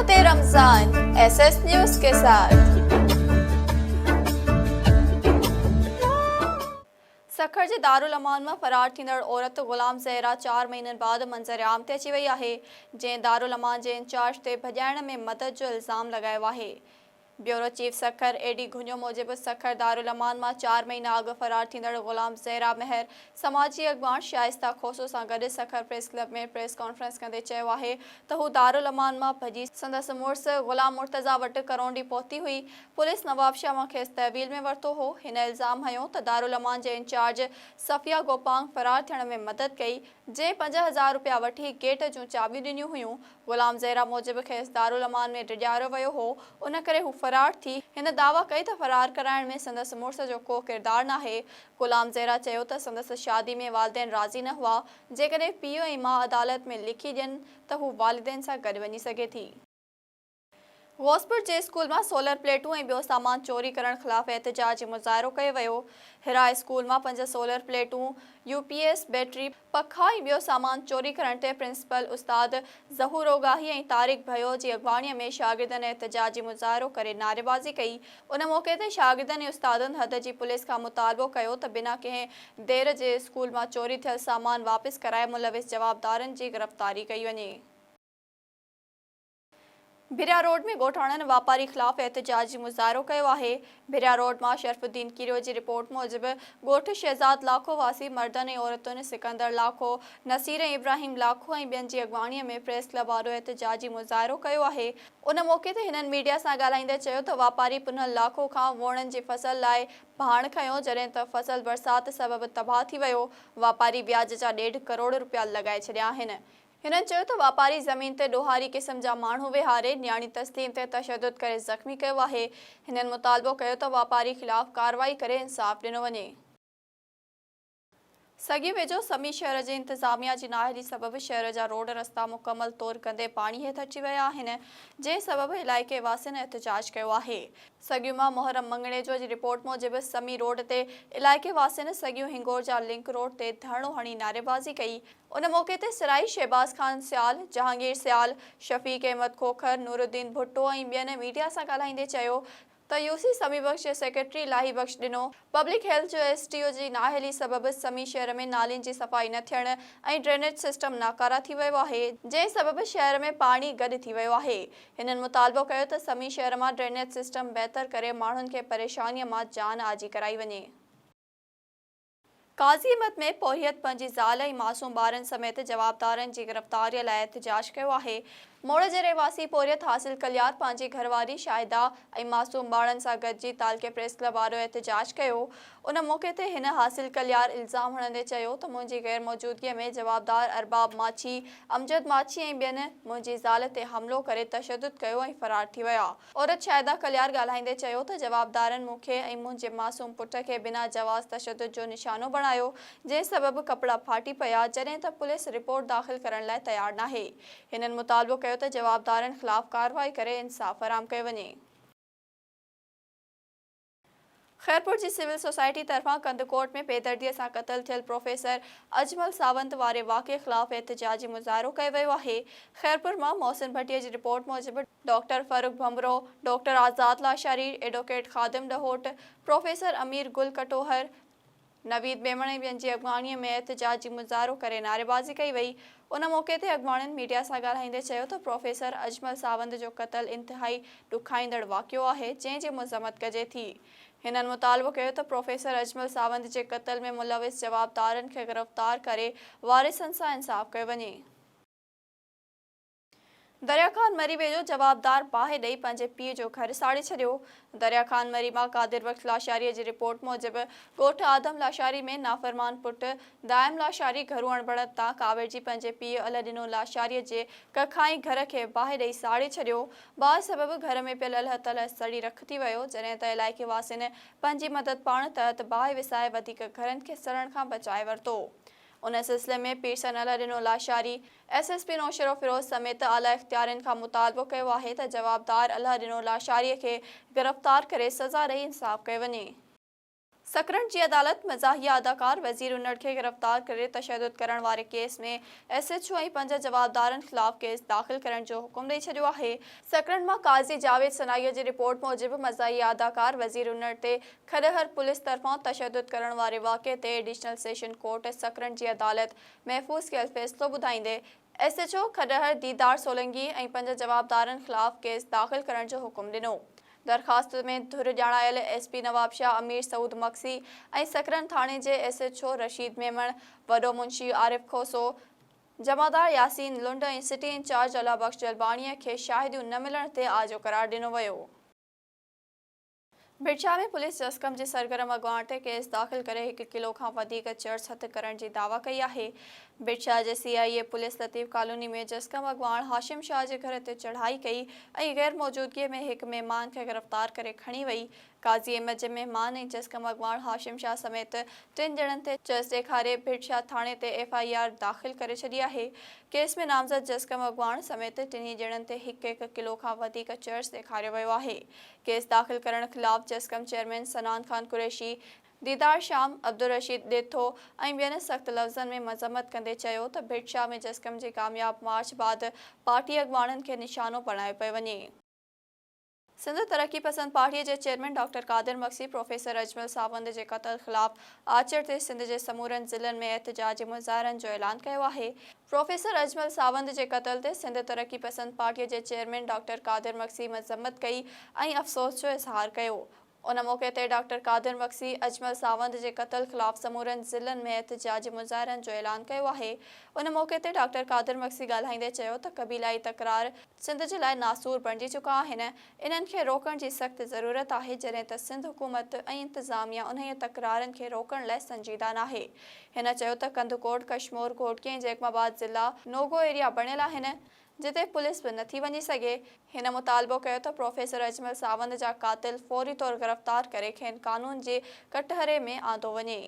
रहमत Ramzan SS news के साथ। सखर जे दारुल अमान में फरार थींदड़ औरत गुलाम ज़हरा 4 महीननि बाद मंज़र आम ते अची वई आहे, जंहिं दारुल अमान जे इंचार्ज ते भॼाइण में मदद जो इल्ज़ाम लगायो आहे। ब्यूरो चीफ सखर एडी घुन्यो मूजिब सखर दारुल अमान में 4 महीना अॻु फरार थींदड़ गुलाम ज़हरा महर समाजी अॻवान शाइस्ता खोसो सां गॾु सखर प्रेस क्लब में प्रेस कॉन्फ्रेंस कंदे चयो आहे त हू दारुल अमान मां भॼी संदसि मुड़ुसु गुलाम मुर्तज़ा वटि करौंडी पहुती हुई। पुलिस नवाब शाह खेसि तहवील में वरितो हो। हिन इल्ज़ाम हयो त दारुल अमान जे इंचार्ज सफ़िया गोपांग फरार थियण में मदद कई, जंहिं 5000 रुपया वठी गेट जूं चाबियूं ॾिनियूं हुयूं। गुलाम ज़हरा मूजिब खेसि दारुल अमान में डिॼारियो वियो हो, उन करे हू फरार थी। हिन दावा कई त फरार कराइण में संदसि मुड़ुस जो को किरदार नाहे। गुलाम ज़हरा चयो त संदसि शादी में वालिदैन राज़ी न हुआ। जेकॾहिं पीउ ऐं माउ अदालत में लिखी ॾियनि त हू वालिदैन सां गॾु वञी सघे थी। गौसपुर जे स्कूल में सोलर प्लेटूं ऐं ॿियो सामान चोरी करण ख़िलाफ़ एहतजाजी मुज़ाहिरो कयो वियो। हिरा स्कूल में 5 सोलर प्लेटूं, यूपीएस बैटरी, पखा ऐं ॿियो सामान चोरी करण ते प्रिंसिपल उस्ताद ज़हूर ओगाही ऐं तारिक भयो जी अॻवाणीअ में शागिर्दनि एहतजाजी मुज़ाहिरो करे नारेबाज़ी कई। उन मौक़े ते शागिर्दनि ऐं उस्तादनि हद जी पुलिस खां मुतालबो कयो त बिना कंहिं देर जे स्कूल में चोरी थियल सामान वापसि कराए मुलविस जवाबदारनि जी गिरफ़्तारी कई वञे। भिरिया रोड में ॻोठाणनि वापारी ख़िलाफ़ एहतजाजी मुज़ाहिरो कयो आहे। भिरिया रोड में शरफुद्दीन किरियो जी रिपोर्ट मूजिब ॻोठ शहज़ाद लाखो वासी मर्दनि ऐं औरतुनि सिकंदर लाखो, नसीर इब्राहिम लाखो ऐं ॿियनि जी अॻवाणीअ में प्रेस क्लब वारो एहतजाजी मुज़ाहिरो कयो आहे। उन मौक़े ते हिननि मीडिया सां ॻाल्हाईंदे चयो त वापारी पुनल लाखो खां वोणनि जी फसल लाइ भाण खयो, जॾहिं त फसल बरसाति सबबि तबाह थी वियो। वापारी ब्याज जा 1.5 करोड़ रुपया लॻाए छॾिया आहिनि। हिननि चयो त वापारी ज़मीन ते ॾोहारी क़िस्म जा माण्हू विहारे न्याणी तस्लीम ते तशदुद करे ज़ख़्मी कयो आहे। हिननि मुतालबो कयो त वापारी ख़िलाफ़ कार्रवाई करे इंसाफ़ ॾिनो वञे। सॻी वेझो समी शहर जे इंतज़ामिया जी नाअहली सबबि शहर जा रोड रस्ता मुकमल तौर कंदे पाणी हेठि अची विया आहिनि, जंहिं सबबि इलाइक़े वासियुनि एहतजाज कयो आहे। सॻियूं मां मोहरम मंगणेजो जी रिपोर्ट मूजिबि समी रोड ते इलाइक़े वासियुनि सॻियूं हिंगोर जा लिंक रोड ते धरणो हणी नारेबाज़ी कई। उन मौक़े ते सिराई शहबाज़ खान सियाल, जहांगीर सियाल, शफ़ीक अहमद खोखर, नूरुद्दीन भुट्टो ऐं ॿियनि मीडिया सां ॻाल्हाईंदे चयो त यूसी समी बख़्श जे सेक्रेटरी इलाही बख़्श ॾिनो। पब्लिक हेल्थ जो एसटीओ जी नाअहली सबबि समी शहर में नालियुनि जी सफ़ाई न थियण ऐं ड्रेनेज सिस्टम नाकारा थी वियो आहे, जंहिं सबबि शहर में पाणी गॾु थी वियो आहे। हिननि मुतालबो कयो त समी शहर में ड्रेनेज सिस्टम बहितर करे माण्हुनि खे परेशानीअ मां जान आजी कराई वञे। काज़ी अहमद में पोहियत पंहिंजी ज़ाल ऐं मासूम ॿारनि समेत जवाबदारनि जी गिरफ़्तारीअ लाइ एहतजाज कयो आहे। मोड़ जे रहवासी पोरियत हासिल कलियार पंहिंजी घरवारी शाहिदा ऐं मासूम ॿारनि सां गॾिजी तालके प्रेस क्लब वारो एहतजाज कयो। उन मौक़े ते हिन हासिल कलियार इल्ज़ाम हणंदे चयो त मुंहिंजी गैर मौजूदगीअ में जवाबदार अरबाब माछी, अमजद माछी ऐं ॿियनि मुंहिंजी ज़ाल ते हमलो करे तशदुद कयो ऐं फरार थी विया। औरत शाहिदा कलियार ॻाल्हाईंदे चयो त जवाबदारनि मूंखे ऐं मुंहिंजे मासूम पुट खे बिना जवाज़ तशदुद जो निशानो बणायो, जंहिं सबबि कपिड़ा फाटी पिया, जॾहिं त पुलिस रिपोर्ट दाख़िल करण लाइ तयार नाहे। हिननि मुतालबो कयो त जवाबदारनि ख़िलाफ़ कार्रवाई करे इंसाफ़ फराहम कयो वञे। खैरपुर जी सिविल सोसाइटी तरफ़ां कंदकोट में बेदर्दीअ सां क़तल थियल प्रोफेसर अजमल सावंत वारे वाक़े ख़िलाफ़ एहतजाजी मुज़ाहिरो कयो वियो आहे। खैरपुर मां मोहसिन भट्टीअ जी रिपोर्ट मूजिबि डॉक्टर फ़ारूक भंबरो, डॉक्टर आज़ाद लाशारी, एडवोकेट ख़ादिम डहोट, प्रोफेसर अमीर गुल कटोहर, नवीद मेमण ऐं ॿियनि जी अॻवाणीअ में एहतजाजी मुज़ाहिरो करे नारेबाज़ी कई वई। उन मौक़े ते अॻवाणनि मीडिया सां ॻाल्हाईंदे चयो त प्रोफेसर अजमल सावंत जो क़तल इंतिहाई ॾुखाईंदड़ वाक़ियो आहे, जंहिं जी मज़म्मत कजे थी। हिननि मुतालबो कयो त प्रोफेसर अजमल सावंत जे क़तल में मुलविस जवाबदारनि खे गिरफ़्तार करे वारिसनि सां इंसाफ़ कयो वञे। दरिया खान मरी वेझो जवाबदार बाहि ॾेई पंहिंजे पीउ जो घर साड़े छॾियो। दरिया खान मरी मां कादिर वक्त लाशारीअ जी रिपोर्ट मूजिबि ॻोठ आदम लाशारी में नाफ़रमान पुटु दाइम लाशारी घरू अणबड़त तां काविड़जी पंहिंजे पीउ अलहॾिनो लाशारीअ जे कखाई घर खे बाहि ॾेई साड़े छॾियो। बाहि सबबि घर में पियल अल्ह तलह सड़ी रख थी वियो, जॾहिं त इलाइक़े वासियुनि पंहिंजी मदद पाण तहत बाहि विसाए वधीक घरनि खे सड़ण खां बचाए वरितो। उन सिलसिले में पीरसन अलहॾिनो लाशारी एसएसपी नौशरो फिरोज़ समेत आला इख्तियारनि खां मुतालबो कयो आहे त जवाबदार अलहॾिनो लाशारीअ खे गिरफ़्तार करे सज़ा ॾेई इंसाफ़ कयो वञे। सकरन जी अदालत मज़ाहिया अदाकार वज़ीर उन्नड़ खे गिरफ़्तार करे तशद्दुद करण वारे केस में SHO ऐं 5 जवाबदारनि ख़िलाफ़ केस दाख़िल करण जो हुकुम ॾेई छॾियो आहे। सकरन मां काज़ी जावेद सनाईअ जी रिपोर्ट मूजिबि मज़ाहिया अदाकार वज़ीर उन्नड़ ते खडहर पुलिस तरफ़ां तशद्दुद करण वारे वाक़े ते एडिशनल सेशन कोर्ट सकरन जी अदालत महफ़ूज़ कयल फ़ैसिलो ॿुधाईंदे SHO खडहर दीदार सोलंकी ऐं 5 जवाबदारनि ख़िलाफ़ केस दाख़िल करण जो हुकुम ॾिनो। दरख़्वास्त में धुर ॼाणायल SP नवाब शाह अमीर सऊद मक्सी ऐं सकरन थाणे जे SHO रशीद मेमण, वॾो मुंशी आरिफ खोसो, जमादार यासीन लुंड ऐं सिटी इंचार्ज अलाबख्श जलबाणीअ खे शाहिदियूं न मिलण ते आजो करार ॾिनो वियो। भिटशा में पुलिस जस्कम जे सरगर्म अॻवान ते केस दाख़िल करे 1 किलो खां वधीक चर्च हथ करण जी दावा कई आहे। भिटशा जे CIA पुलिस लतीफ़ कॉलोनी में जस्कम अॻवान हाशिम शाह जे घर ते चढ़ाई कई ऐं गैर मौजूदगीअ में हिकु महिमान खे गिरफ़्तार करे खणी वई। काज़ी अहमद जे महिमान ऐं जस्कम अॻवान हाशिम शाह समेत 3 ॼणनि ते चर्च ॾेखारे भिटशा थाणे ते FIR दाख़िल करे छॾी आहे। केस में नामज़द जस्कम अॻवान समेत 3 ॼणनि ते 1 किलो खां वधीक चर्च ॾेखारियो वियो आहे। केस दाख़िल करण ख़िलाफ़ जस्कम चेयरमैन सनान खान कुरैशी, दीदार शाम, अब्दुल रशीद ॾेथो ऐं ॿियनि सख़्त लफ़्ज़नि में मज़म्मत कंदे चयो त भिटशा में जस्कम जे कामयाब मार्च बाद पार्टी अॻवाननि खे निशानो बणायो पियो वञे। सिंध तरक्की पसंद पार्टीअ जे चेयरमैन डॉक्टर कादिर मक्सी प्रोफेसर अजमल सावंत जे क़त्ल ख़िलाफ़ आचर ते सिंध जे समूरनि ज़िलनि में एहतिजाजी मुज़ाहिरनि जो ऐलान कयो आहे। प्रोफेसर अजमल सावंत जे क़त्ल ते सिंध तरक्की पसंद पार्टीअ जे चेयरमैन डॉक्टर कादिर मक्सी मज़म्मत कई ऐं अफ़सोस जो इज़हार कयो। उन मौक़े ते डॉक्टर कादिर मक्सी अजमल सावंत जे क़त्ल ख़िलाफ़ समूरनि ज़िलनि में एहतिजाजी मुज़ाहिरनि जो ऐलान कयो आहे। उन मौक़े ते डॉक्टर कादिर मक्सी ॻाल्हाईंदे चयो त क़बीलाई तकरार सिंध जे लाइ नासूर बणिजी चुका आहिनि। इन्हनि खे रोकण जी सख़्त ज़रूरत आहे, जॾहिं त सिंध हुकूमत ऐं इंतिज़ामिया उन्हीअ तकरारनि खे रोकण लाइ संजीदा नाहे। हिन चयो त कंदकोट, कशमोर, घोटकी ऐं जैकबाबाद ज़िला नो-गो एरिया बणियल आहिनि, जिते पुलिस बि नथी वञी सघे। हिन मुतालबो कयो त प्रोफेसर अजमल सावंत जा क़ातिल फ़ौरी तौरु गिरफ़्तार करे खेनि कानून जे कटहरे में आंदो वञे।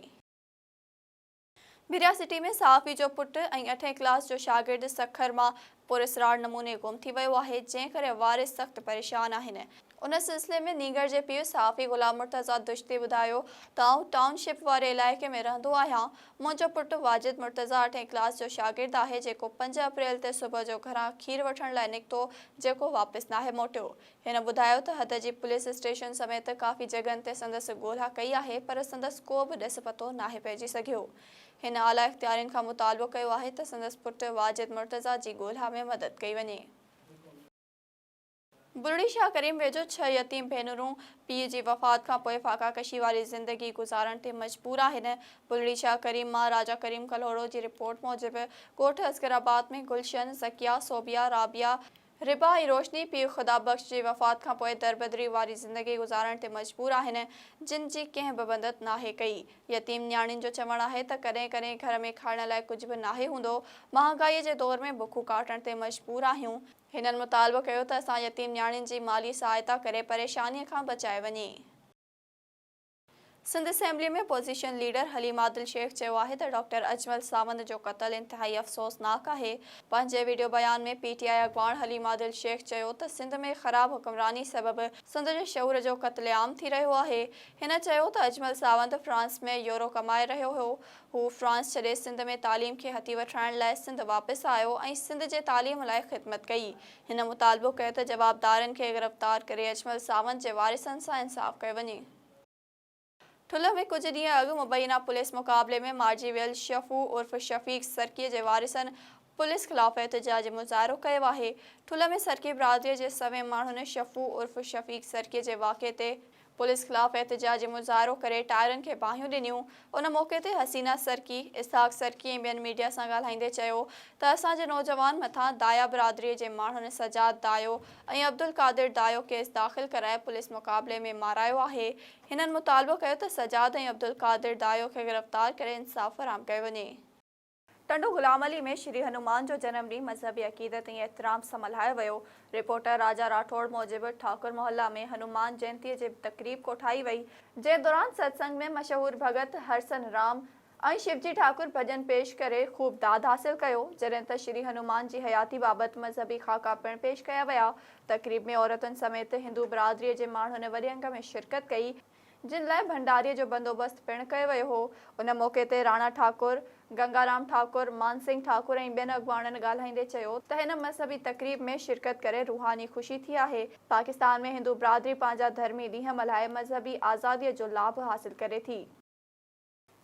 बिरिया सिटी में सहाफ़ी जो पुटु ऐं 8हीं क्लास जो शागिर्द सखर मां पुरस्रार नमूने गुम थी वियो आहे, जंहिं करे वारिस सख़्त परेशान आहिनि। उन सिलसिले में नीगर जे पीउ सहाफ़ी ग़ुलाम मुर्तज़ा दुश्ती ॿुधायो त आउं टाउनशिप वारे इलाइक़े में रहंदो आहियां। मुंहिंजो पुटु वाजिद मुर्तज़ा 8हीं क्लास जो शागिर्द आहे, जेको 5 अप्रैल ते सुबुह जो घरां खीर वठण लाइ निकितो, जेको वापसि नाहे मोटियो। हिन ॿुधायो त हद जी पुलिस स्टेशन समेत काफ़ी जॻहनि ते संदसि ॻोल्हा कई आहे, पर संदसि को बि ॾिस पतो नाहे पइजी सघियो। हिन आला इख़्तियारियुनि खां मुतालबो कयो आहे त संदसि पुटु वाजिद मुर्तज़ा जी ॻोल्हा में मदद कई वञे। बुलड़ी शाह करीम वेझो 6 यतीम भेनरूं पीउ जी वफ़ात खां पोइ फ़ाक़ाकशी वारी ज़िंदगी गुज़ारण ते मजबूर आहिनि। बुलड़ी शाह करीम मां राजा करीम कलोड़ो जी रिपोर्ट मूजिबि ॻोठ असगराबाद में गुलशन, ज़किया, सोबिया, राबिया, रिबा ऐं रोशनी पीउ ख़ुदाबख्श जी वफ़ात खां पोइ दरबदरी वारी ज़िंदगी गुज़ारण ते मजबूर आहिनि, जिन जी कंहिं बि मदद नाहे कई। यतीम न्याणियुनि जो चवणु आहे त कॾहिं कॾहिं घर में खाइण लाइ कुझु बि नाहे हूंदो। महांगाईअ जे दौर में बुखूं काटण ते मजबूर आहियूं। हिननि मुतालबो कयो त असां यतीम न्याणियुनि जी माली सहायता करे परेशानीअ खां बचाए वञे। सिंध असेंबली में अपोज़िशन लीडर हलीम आदिल शेख चयो आहे त डॉक्टर अजमल सावंत जो क़त्ल इंतिहाई अफ़सोसनाक आहे। पंहिंजे वीडियो बयान में PTI अॻवान हलीम आदिल शेख चयो त सिंध में ख़राब हुक्मरानी सबबि सिंध जे शऊर जो क़त्लेआम थी रहियो आहे। हिन चयो त अजमल सावंत फ्रांस में यूरो कमाए रहियो हो। हू फ्रांस छॾे सिंध में तालीम खे हथी वठाइण लाइ सिंध वापसि आयो ऐं सिंध जे तालीम लाइ ख़िदमत कई। हिन मुतालबो कयो त जवाबदारनि खे गिरफ़्तार करे अजमल सावंत जे वारिसनि सां इंसाफ़ कयो वञे। ठुल में कुछ ॾींहं अॻु मुबैना पुलिस मुक़ाबले में मारिजी वियल शफ़ू उर्फ़ शफ़ीक़ सरकीअ जे वारिसनि पुलिस ख़िलाफ़ एहतिजाजी मुज़ाहिरो कयो आहे। ठुल में सरकी बिरादरीअ जे सवें माण्हुनि शफ़ू उर्फ़ शफ़ीक़ सरकीअ जे वाक़े ते पुलिस ख़िलाफ़ एहतिजाजी मुज़ाहिरो करे टायरनि खे बाहियूं ॾिनियूं। उन मौक़े ते हसीना सरकी, इसहाक़ सरकी ऐं ॿियनि मीडिया सां ॻाल्हाईंदे चयो त असांजे नौजवान मथां दाया बिरादरीअ जे माण्हुनि सजाद दायो ऐं अब्दुल कादिर दायो केस दाख़िल कराए पुलिस मुक़ाबले में मारायो आहे। हिननि मुतालबो कयो त सजाद ऐं अब्दुल कादिर दायो खे गिरफ़्तार करे इंसाफ़ फराहम कयो वञे। टंडो गुलाम अली में श्री हनुमान जो जनम ॾींहुं मज़हबी अक़ीदत ऐं एहतराम सां मल्हायो वियो। रिपोर्टर राजा राठौड़ मूजिबि ठाकुर मोहल्ला में हनुमान जयंतीअ जी तक़रीब कोठाई वई, जंहिं दौरान सत्संग में मशहूर भगत हरसन राम ऐं शिवजी ठाकुर भॼन पेश करे ख़ूब दाद हासिल कयो, जॾहिं त श्री हनुमान जी हयाती बाबति मज़हबी ख़ाका पिणु पेश कया विया। तक़रीब में औरतुनि समेत हिंदू बिरादरीअ जे माण्हुनि वॾे अंग में शिरकत कई। जिन लाइ भंडारीअ जो बंदोबस्त पिणु कयो वियो हो। उन मौक़े ते राणा ठाकुर, गंगाराम ठाकुर, मानसिंह ठाकुर ऐं ॿियनि अॻुवाणनि ॻाल्हाईंदे चयो त हिन मज़हबी तक़रीब में शिरकत करे रूहानी ख़ुशी थी आहे। पाकिस्तान में हिंदू बिरादरी पंहिंजा धर्मी ॾींहं मल्हाए मज़हबी आज़ादीअ जो लाभ हासिल करे थी।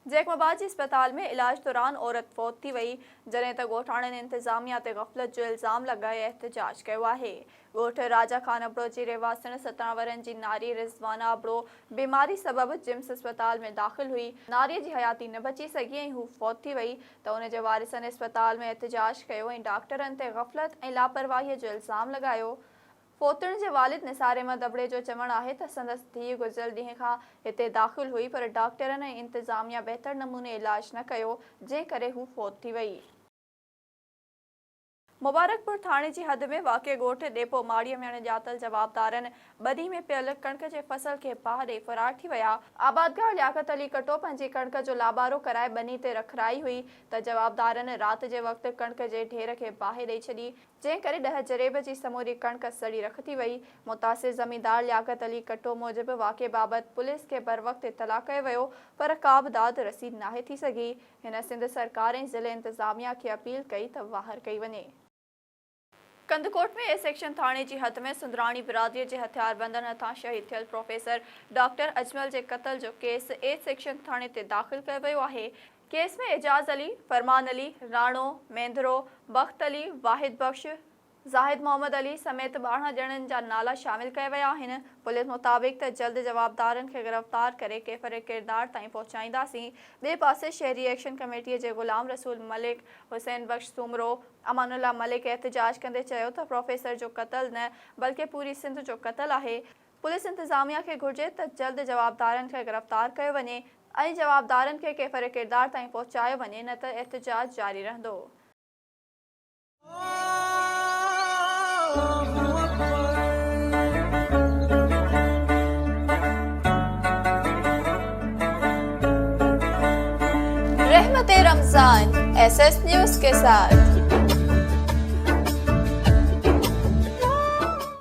जैकमाबाद जी अस्पताल में इलाज दौरान औरत फौत थी वई, जॾहिं त ॻोठाणनि इंतज़ामिया ते ग़फ़लत जो इल्ज़ाम लॻाए एहतजाज कयो आहे। ॻोठ राजा खान अबड़ो जी रहवासण 17 वरनि जी नारी रिज़वाना अबड़ो बीमारी सबबि जिम्स अस्पताल में दाख़िल हुई। नारीअ जी हयाती न बची सघी ऐं हू फौत थी वई त उन जे वारिसनि अस्पताल में एहतजाज कयो ऐं डॉक्टरनि ते ग़फ़लत ऐं लापरवाहीअ जो इल्ज़ाम लॻायो। फोतुण जे वालिद निसार अहमद अबड़े जो चवणु आहे त संदसि धीउ गुज़िरियल ॾींहं खां हिते दाख़िल हुई, पर डॉक्टरनि ऐं इंतज़ामिया बहितर नमूने इलाज न कयो, जंहिं करे हू फौत थी वई। मुबारकपुर थाणे जी हद में वाक़िअ ॻोठ डेपो माड़ीअ में अणॼातल जवाबदारनि ॿधी में पियल कणिक जे फसल खे पाह ॾेई फ़रार थी विया। आबादगार लियाकत अली कटो पंहिंजी कणिक जो लाबारो कराए ॿनी ते रखराई हुई त जवाबदारनि राति जे वक़्तु कणिक जे ढेर खे बाहि ॾेई छॾी, जंहिं करे 10 जरेब जी समूरी कणिक सड़ी रख थी वई। मुतासिर ज़मींदार लियाकत अली कटो मूजिबि वाक़िए बाबति पुलिस खे बर वक़्तु इतला कयो वियो, पर का बि दाद रसीद नाहे थी सघी। हिन सिंध सरकार ऐं ज़िले इंतज़ामिया खे अपील कई त वाहर कई वञे। कंदकोट में ए सेक्शन थाणे जी हद में सुंदराणी बिरादरीअ जे हथियारबंदनि हथां शहीद थियल प्रोफेसर डॉक्टर अजमल जे क़त्ल जो केस ए सेक्शन थाणे ते दाख़िल कयो वियो आहे। केस में एजाज़ अली, फरमान अली, राणो, मेंदरो, बख़्त अली, वाहिद बख्श, ज़ाहिद मोहम्मद अली समेत 12 ॼणनि जा नाला शामिल कया विया आहिनि। पुलिस मुताबिक़ त जल्द जवाबदारनि खे गिरफ़्तार करे कैफ़र किरदार ताईं पहुचाईंदासीं। ॿिए पासे शहरी एक्शन कमेटीअ जे ग़ुलाम रसूल मलिक, हुसैन बख्श सूमरो, अमानुल्लाह मलिक एहतजाज कंदे चयो त प्रोफेसर जो क़त्ल न बल्कि पूरी सिंध जो क़त्ल आहे। पुलिस इंतज़ामिया खे घुर्जे त जल्द जवाबदारनि खे गिरफ़्तार कयो वञे ऐं जवाबदारनि खे कैफ़र किरदार ताईं पहुचायो वञे, न त एहतजाज जारी रहंदो। रहमत रमजान SS न्यूज़ के साथ।